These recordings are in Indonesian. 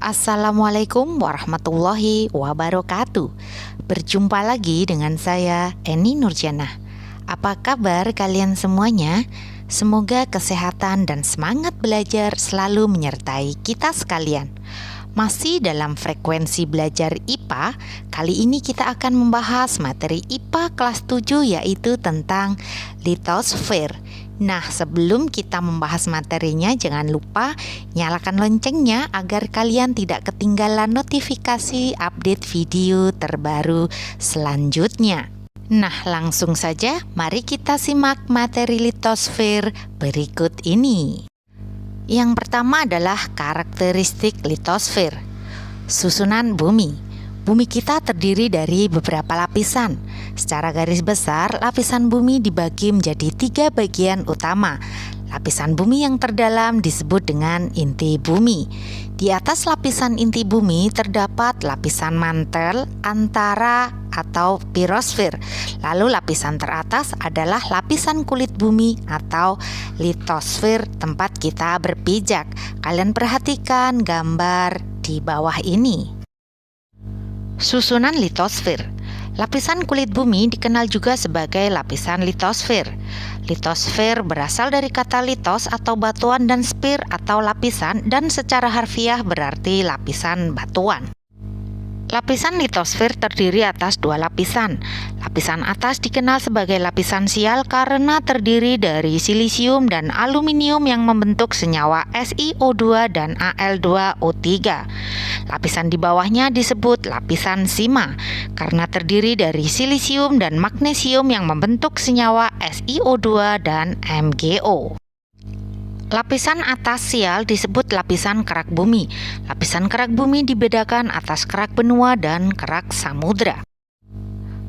Assalamualaikum warahmatullahi wabarakatuh. Berjumpa lagi dengan saya, Eni Nurjana. Apa kabar kalian semuanya? Semoga kesehatan dan semangat belajar selalu menyertai kita sekalian. Masih dalam frekuensi belajar IPA, kali ini kita akan membahas materi IPA kelas 7 yaitu tentang litosfer. Nah, sebelum kita membahas materinya, jangan lupa nyalakan loncengnya agar kalian tidak ketinggalan notifikasi update video terbaru selanjutnya. Nah, langsung saja mari kita simak materi litosfer berikut ini. Yang pertama adalah karakteristik litosfer. Susunan bumi. Bumi kita terdiri dari beberapa lapisan. Secara garis besar, lapisan bumi dibagi menjadi 3 bagian utama. Lapisan bumi yang terdalam disebut dengan inti bumi. Di atas lapisan inti bumi terdapat lapisan mantel, antara atau pirosfer. Lalu lapisan teratas adalah lapisan kulit bumi atau litosfer, tempat kita berpijak. Kalian perhatikan gambar di bawah ini. Susunan litosfer. Lapisan kulit bumi dikenal juga sebagai lapisan litosfer. Litosfer berasal dari kata litos atau batuan dan sfer atau lapisan, dan secara harfiah berarti lapisan batuan. Lapisan litosfer terdiri atas 2 lapisan. Lapisan atas dikenal sebagai lapisan sial karena terdiri dari silisium dan aluminium yang membentuk senyawa SiO2 dan Al2O3. Lapisan di bawahnya disebut lapisan sima karena terdiri dari silisium dan magnesium yang membentuk senyawa SiO2 dan MgO. Lapisan atas sial disebut lapisan kerak bumi. Lapisan kerak bumi dibedakan atas kerak benua dan kerak samudra.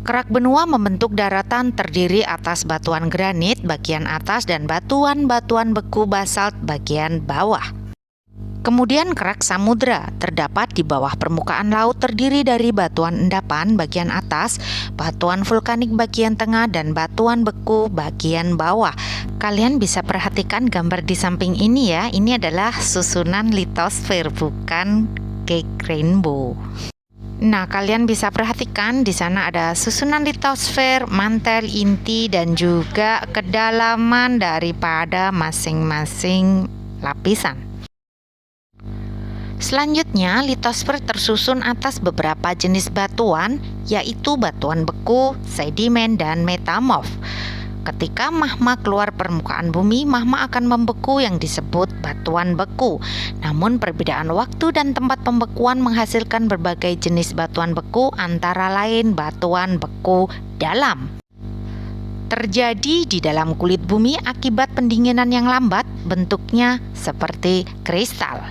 Kerak benua membentuk daratan terdiri atas batuan granit bagian atas dan batuan-batuan beku basalt bagian bawah. Kemudian kerak samudra terdapat di bawah permukaan laut, terdiri dari batuan endapan bagian atas, batuan vulkanik bagian tengah, dan batuan beku bagian bawah. Kalian bisa perhatikan gambar di samping ini ya. Ini adalah susunan litosfer, bukan cake rainbow. Nah, kalian bisa perhatikan di sana ada susunan litosfer, mantel, inti, dan juga kedalaman daripada masing-masing lapisan. Selanjutnya, litosfer tersusun atas beberapa jenis batuan, yaitu batuan beku, sedimen, dan metamorf. Ketika magma keluar permukaan bumi, magma akan membeku yang disebut batuan beku. Namun perbedaan waktu dan tempat pembekuan menghasilkan berbagai jenis batuan beku, antara lain batuan beku dalam. Terjadi di dalam kulit bumi akibat pendinginan yang lambat, bentuknya seperti kristal.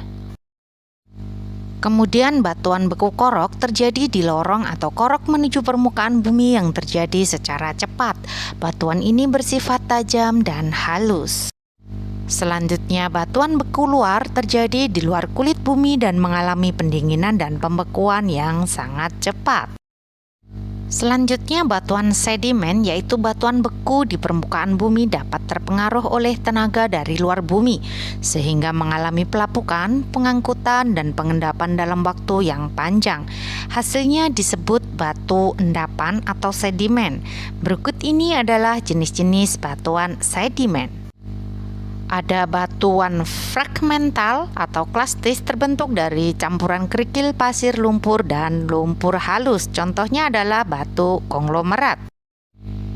Kemudian batuan beku korok terjadi di lorong atau korok menuju permukaan bumi yang terjadi secara cepat. Batuan ini bersifat tajam dan halus. Selanjutnya, batuan beku luar terjadi di luar kulit bumi dan mengalami pendinginan dan pembekuan yang sangat cepat. Selanjutnya, batuan sedimen, yaitu batuan beku di permukaan bumi, dapat terpengaruh oleh tenaga dari luar bumi sehingga mengalami pelapukan, pengangkutan, dan pengendapan dalam waktu yang panjang. Hasilnya disebut batu endapan atau sedimen. Berikut ini adalah jenis-jenis batuan sedimen. Ada batuan fragmental atau klastis, terbentuk dari campuran kerikil, pasir, lumpur, dan lumpur halus. Contohnya adalah batu konglomerat.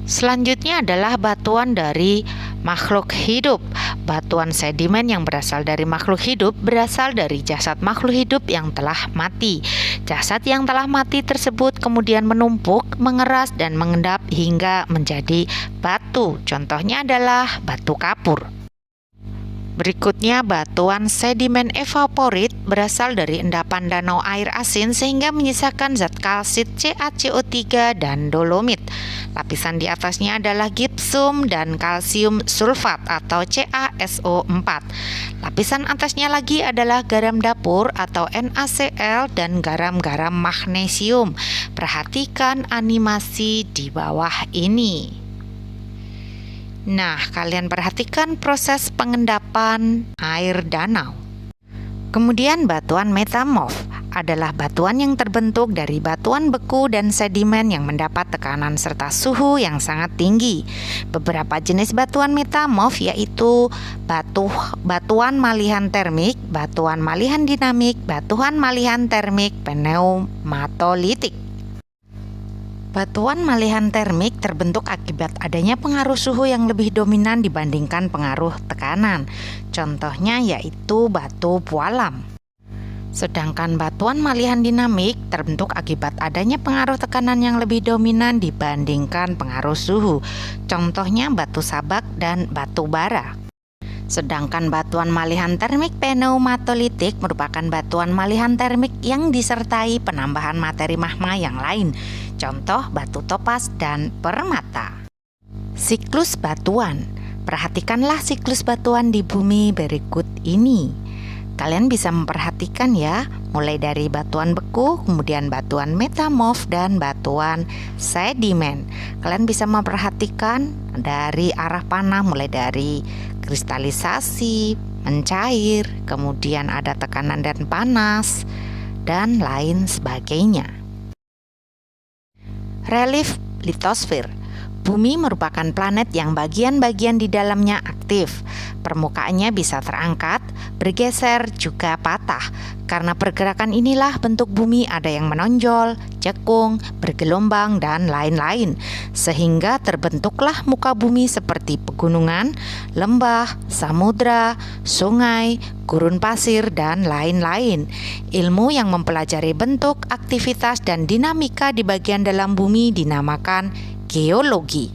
Selanjutnya adalah batuan dari makhluk hidup. Batuan sedimen yang berasal dari makhluk hidup berasal dari jasad makhluk hidup yang telah mati. Jasad yang telah mati tersebut kemudian menumpuk, mengeras, dan mengendap hingga menjadi batu. Contohnya adalah batu kapur. Berikutnya, batuan sedimen evaporit berasal dari endapan danau air asin sehingga menyisakan zat kalsit CaCO3 dan dolomit. Lapisan di atasnya adalah gipsum dan kalsium sulfat atau CaSO4. Lapisan atasnya lagi adalah garam dapur atau NaCl dan garam-garam magnesium. Perhatikan animasi di bawah ini. Nah, kalian perhatikan proses pengendapan air danau. Kemudian batuan metamorf adalah batuan yang terbentuk dari batuan beku dan sedimen yang mendapat tekanan serta suhu yang sangat tinggi. Beberapa jenis batuan metamorf yaitu batuan malihan termik, batuan malihan dinamik, batuan malihan termik pneumatolitik. Batuan malihan termik terbentuk akibat adanya pengaruh suhu yang lebih dominan dibandingkan pengaruh tekanan. Contohnya yaitu batu pualam. Sedangkan batuan malihan dinamik terbentuk akibat adanya pengaruh tekanan yang lebih dominan dibandingkan pengaruh suhu. Contohnya batu sabak dan batu bara. Sedangkan batuan malihan termik pneumatolitik merupakan batuan malihan termik yang disertai penambahan materi magma yang lain. Contoh batu topas dan permata. Siklus batuan. Perhatikanlah siklus batuan di bumi berikut ini. Kalian bisa memperhatikan ya, mulai dari batuan beku, kemudian batuan metamorf, dan batuan sedimen. Kalian bisa memperhatikan dari arah panah, mulai dari kristalisasi, mencair, kemudian ada tekanan dan panas, dan lain sebagainya. Relief litosfer. Bumi merupakan planet yang bagian-bagian di dalamnya aktif. Permukaannya bisa terangkat, bergeser, juga patah. Karena pergerakan inilah bentuk bumi ada yang menonjol, cekung, bergelombang, dan lain-lain. Sehingga terbentuklah muka bumi seperti pegunungan, lembah, samudra, sungai, gurun pasir, dan lain-lain. Ilmu yang mempelajari bentuk, aktivitas, dan dinamika di bagian dalam bumi dinamakan geologi.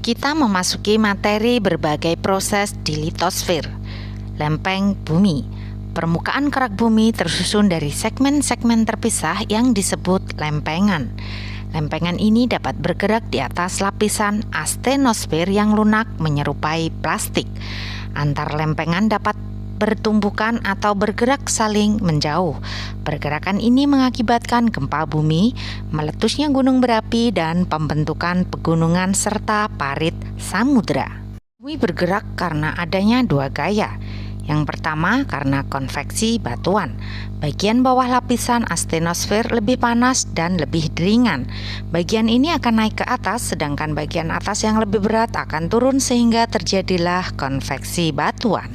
Kita memasuki materi berbagai proses di litosfer. Lempeng bumi. Permukaan kerak bumi tersusun dari segmen-segmen terpisah yang disebut lempengan. Lempengan ini dapat bergerak di atas lapisan astenosfer yang lunak menyerupai plastik. Antar lempengan dapat bertumbukan atau bergerak saling menjauh. Pergerakan ini mengakibatkan gempa bumi, meletusnya gunung berapi, dan pembentukan pegunungan serta parit samudra. Bumi bergerak karena adanya dua gaya. Yang pertama karena konveksi batuan. Bagian bawah lapisan astenosfer lebih panas dan lebih ringan. Bagian ini akan naik ke atas, sedangkan bagian atas yang lebih berat akan turun sehingga terjadilah konveksi batuan.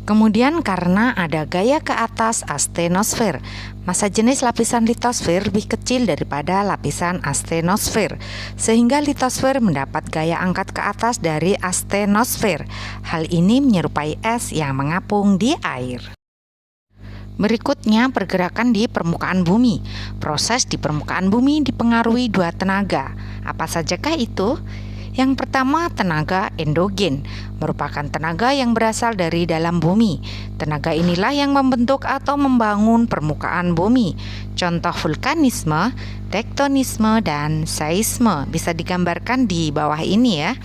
Kemudian karena ada gaya ke atas astenosfer, massa jenis lapisan litosfer lebih kecil daripada lapisan astenosfer, sehingga litosfer mendapat gaya angkat ke atas dari astenosfer. Hal ini menyerupai es yang mengapung di air. Berikutnya pergerakan di permukaan bumi. Proses di permukaan bumi dipengaruhi dua tenaga. Apa sajakah itu? Yang pertama, tenaga endogen, merupakan tenaga yang berasal dari dalam bumi. Tenaga inilah yang membentuk atau membangun permukaan bumi. Contoh vulkanisme, tektonisme, dan seisme bisa digambarkan di bawah ini ya.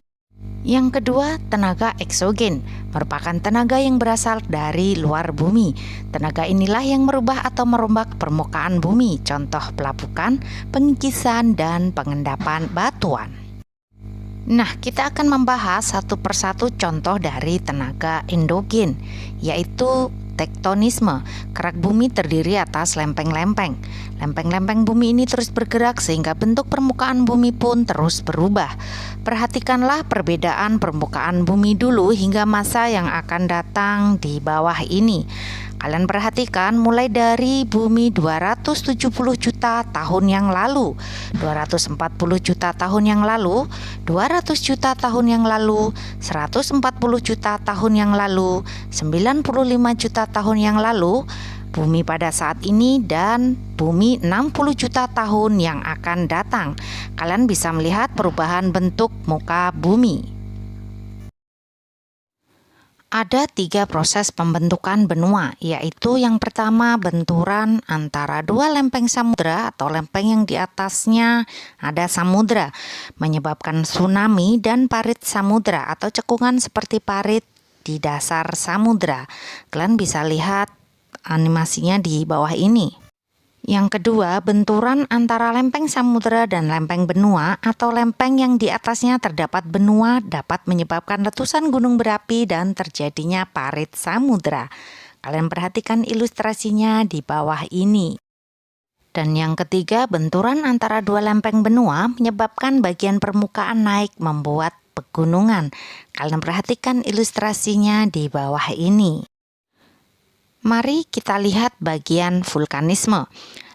Yang kedua, tenaga eksogen, merupakan tenaga yang berasal dari luar bumi. Tenaga inilah yang merubah atau merombak permukaan bumi. Contoh pelapukan, pengikisan, dan pengendapan batuan. Nah, kita akan membahas satu persatu contoh dari tenaga endogen, yaitu tektonisme. Kerak bumi terdiri atas lempeng-lempeng. Lempeng-lempeng bumi ini terus bergerak sehingga bentuk permukaan bumi pun terus berubah. Perhatikanlah perbedaan permukaan bumi dulu hingga masa yang akan datang di bawah ini. Kalian perhatikan mulai dari bumi 270 juta tahun yang lalu, 240 juta tahun yang lalu, 200 juta tahun yang lalu, 140 juta tahun yang lalu, 95 juta tahun yang lalu, bumi pada saat ini, dan bumi 60 juta tahun yang akan datang. Kalian bisa melihat perubahan bentuk muka bumi. Ada 3 proses pembentukan benua, yaitu yang pertama benturan antara dua lempeng samudra atau lempeng yang di atasnya ada samudra, menyebabkan tsunami dan parit samudra atau cekungan seperti parit di dasar samudra. Kalian bisa lihat animasinya di bawah ini. Yang kedua, benturan antara lempeng samudera dan lempeng benua atau lempeng yang di atasnya terdapat benua dapat menyebabkan letusan gunung berapi dan terjadinya parit samudera. Kalian perhatikan ilustrasinya di bawah ini. Dan yang ketiga, benturan antara dua lempeng benua menyebabkan bagian permukaan naik membuat pegunungan. Kalian perhatikan ilustrasinya di bawah ini. Mari kita lihat bagian vulkanisme.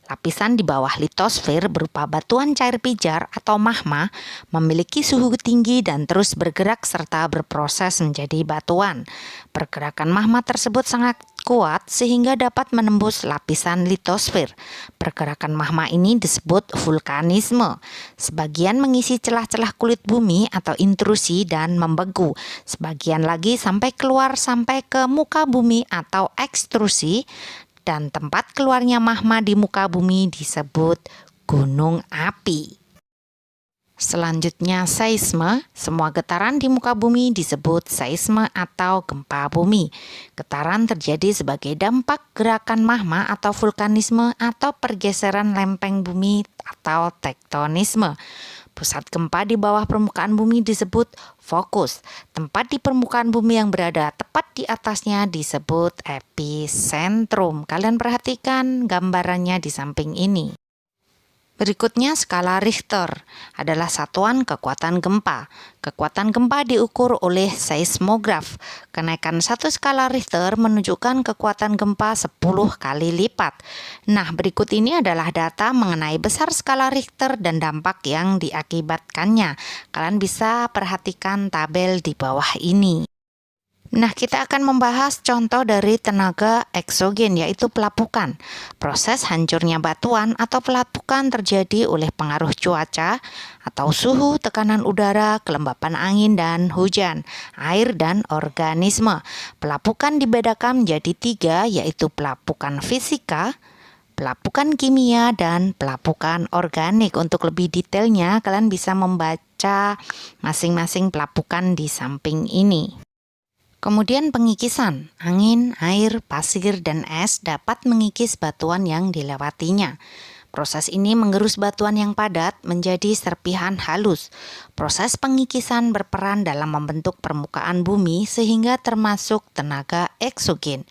Lapisan di bawah litosfer berupa batuan cair pijar atau magma memiliki suhu tinggi dan terus bergerak serta berproses menjadi batuan. Pergerakan magma tersebut sangat kuat sehingga dapat menembus lapisan litosfer. Pergerakan magma ini disebut vulkanisme. Sebagian mengisi celah-celah kulit bumi atau intrusi dan membegu. Sebagian lagi sampai keluar sampai ke muka bumi atau ekstrusi. Dan tempat keluarnya magma di muka bumi disebut gunung api. Selanjutnya seisme, semua getaran di muka bumi disebut seisme atau gempa bumi. Getaran terjadi sebagai dampak gerakan magma atau vulkanisme atau pergeseran lempeng bumi atau tektonisme. Pusat gempa di bawah permukaan bumi disebut fokus. Tempat di permukaan bumi yang berada tepat di atasnya disebut epicentrum. Kalian perhatikan gambarannya di samping ini. Berikutnya skala Richter adalah satuan kekuatan gempa. Kekuatan gempa diukur oleh seismograf. Kenaikan satu skala Richter menunjukkan kekuatan gempa 10 kali lipat. Nah, berikut ini adalah data mengenai besar skala Richter dan dampak yang diakibatkannya. Kalian bisa perhatikan tabel di bawah ini. Nah, kita akan membahas contoh dari tenaga eksogen, yaitu pelapukan. Proses hancurnya batuan atau pelapukan terjadi oleh pengaruh cuaca atau suhu, tekanan udara, kelembapan angin dan hujan, air dan organisme. Pelapukan dibedakan menjadi 3, yaitu pelapukan fisika, pelapukan kimia, dan pelapukan organik. Untuk lebih detailnya, kalian bisa membaca masing-masing pelapukan di samping ini. Kemudian pengikisan, angin, air, pasir, dan es dapat mengikis batuan yang dilewatinya. Proses ini menggerus batuan yang padat menjadi serpihan halus. Proses pengikisan berperan dalam membentuk permukaan bumi sehingga termasuk tenaga eksogen.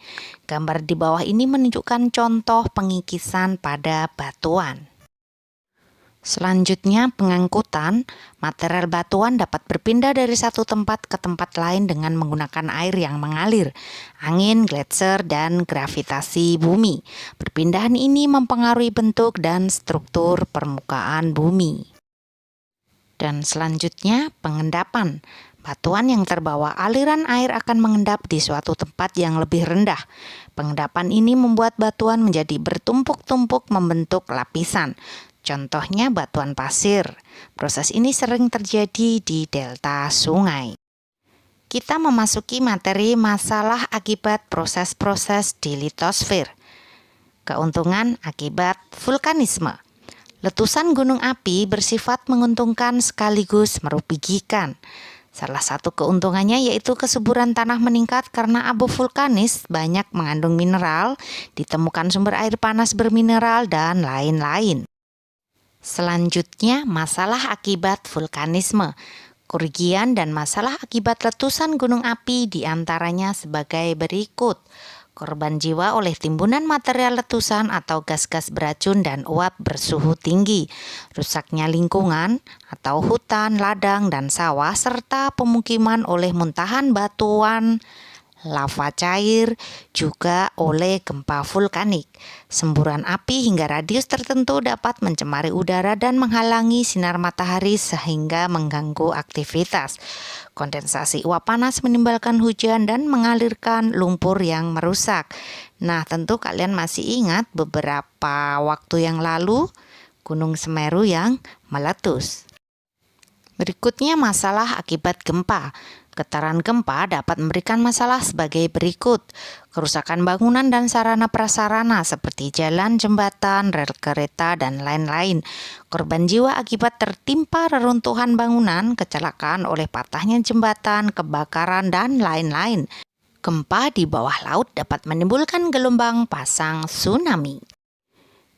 Gambar di bawah ini menunjukkan contoh pengikisan pada batuan. Selanjutnya pengangkutan, material batuan dapat berpindah dari satu tempat ke tempat lain dengan menggunakan air yang mengalir, angin, gletser, dan gravitasi bumi. Perpindahan ini mempengaruhi bentuk dan struktur permukaan bumi. Dan selanjutnya pengendapan. Batuan yang terbawa aliran air akan mengendap di suatu tempat yang lebih rendah. Pengendapan ini membuat batuan menjadi bertumpuk-tumpuk membentuk lapisan. Contohnya batuan pasir. Proses ini sering terjadi di delta sungai. Kita memasuki materi masalah akibat proses-proses di litosfer. Keuntungan akibat vulkanisme. Letusan gunung api bersifat menguntungkan sekaligus merugikan. Salah satu keuntungannya yaitu kesuburan tanah meningkat karena abu vulkanis banyak mengandung mineral, ditemukan sumber air panas bermineral, dan lain-lain. Selanjutnya, masalah akibat vulkanisme. Kerugian dan masalah akibat letusan gunung api diantaranya sebagai berikut. Korban jiwa oleh timbunan material letusan atau gas-gas beracun dan uap bersuhu tinggi. Rusaknya lingkungan atau hutan, ladang, dan sawah serta pemukiman oleh muntahan batuan, lava cair, juga oleh gempa vulkanik. Semburan api hingga radius tertentu dapat mencemari udara dan menghalangi sinar matahari sehingga mengganggu aktivitas. Kondensasi uap panas menimbulkan hujan dan mengalirkan lumpur yang merusak. Nah, tentu kalian masih ingat beberapa waktu yang lalu Gunung Semeru yang meletus. Berikutnya masalah akibat gempa. Getaran gempa dapat memberikan masalah sebagai berikut. Kerusakan bangunan dan sarana prasarana seperti jalan, jembatan, rel kereta, dan lain-lain. Korban jiwa akibat tertimpa reruntuhan bangunan, kecelakaan oleh patahnya jembatan, kebakaran, dan lain-lain. Gempa di bawah laut dapat menimbulkan gelombang pasang tsunami.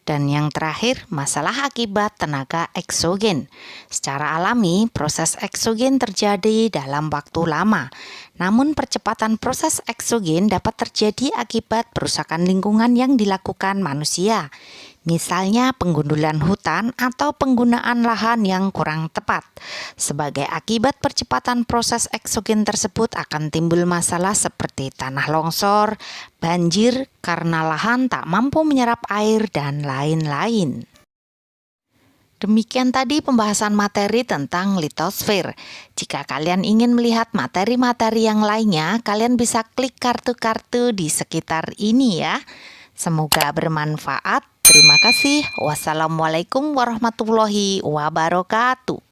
Dan yang terakhir, masalah akibat tenaga eksogen. Secara alami, proses eksogen terjadi dalam waktu lama. Namun percepatan proses eksogen dapat terjadi akibat perusakan lingkungan yang dilakukan manusia. Misalnya penggundulan hutan atau penggunaan lahan yang kurang tepat. Sebagai akibat percepatan proses eksogen tersebut akan timbul masalah seperti tanah longsor, banjir karena lahan tak mampu menyerap air, dan lain-lain. Demikian tadi pembahasan materi tentang litosfer. Jika kalian ingin melihat materi-materi yang lainnya, kalian bisa klik kartu-kartu di sekitar ini ya. Semoga bermanfaat. Terima kasih. Wassalamualaikum warahmatullahi wabarakatuh.